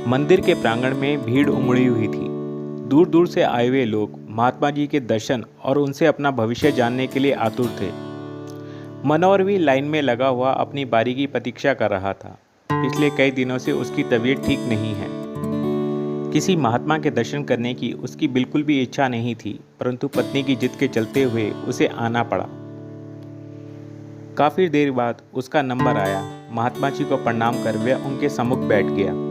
मंदिर के प्रांगण में भीड़ उमड़ी हुई थी। दूर दूर से आए हुए लोग महात्मा जी के दर्शन और उनसे अपना भविष्य जानने के लिए आतुर थे। मनोहर भी लाइन में लगा हुआ अपनी बारी की प्रतीक्षा कर रहा था। पिछले कई दिनों से उसकी तबीयत ठीक नहीं है। किसी महात्मा के दर्शन करने की उसकी बिल्कुल भी इच्छा नहीं थी, परंतु पत्नी की जिद के चलते हुए उसे आना पड़ा। काफ़ी देर बाद उसका नंबर आया। महात्मा जी को प्रणाम कर वह उनके सम्मुख बैठ गया।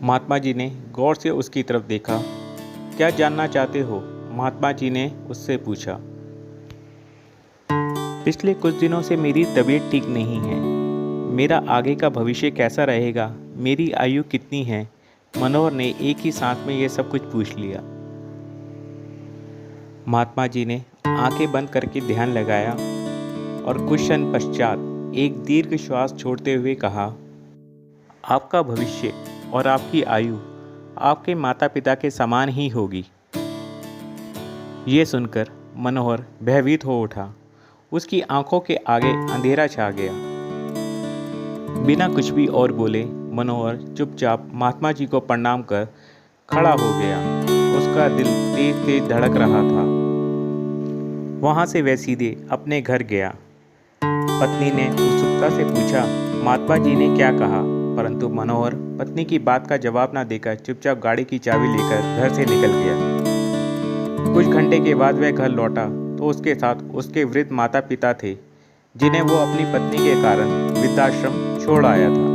महात्मा जी ने गौर से उसकी तरफ देखा। क्या जानना चाहते हो? महात्मा जी ने उससे पूछा। पिछले कुछ दिनों से मेरी तबीयत ठीक नहीं है। मेरा आगे का भविष्य कैसा रहेगा? मेरी आयु कितनी है? मनोहर ने एक ही सांस में यह सब कुछ पूछ लिया। महात्मा जी ने आंखें बंद करके ध्यान लगाया और कुछ क्षण पश्चात एक दीर्घ श्वास छोड़ते हुए कहा, आपका भविष्य और आपकी आयु आपके माता पिता के समान ही होगी। ये सुनकर मनोहर भयभीत हो उठा। उसकी आंखों के आगे अंधेरा छा गया। बिना कुछ भी और बोले मनोहर चुपचाप महात्मा जी को प्रणाम कर खड़ा हो गया। उसका दिल तेज तेज धड़क रहा था। वहां से वह सीधे अपने घर गया। पत्नी ने उत्सुकता से पूछा, महात्मा जी ने क्या कहा? परंतु मनोहर पत्नी की बात का जवाब न देकर चुपचाप गाड़ी की चाबी लेकर घर से निकल गया। कुछ घंटे के बाद वह घर लौटा तो उसके साथ उसके वृद्ध माता पिता थे, जिन्हें वो अपनी पत्नी के कारण वृद्धाश्रम छोड़ आया था।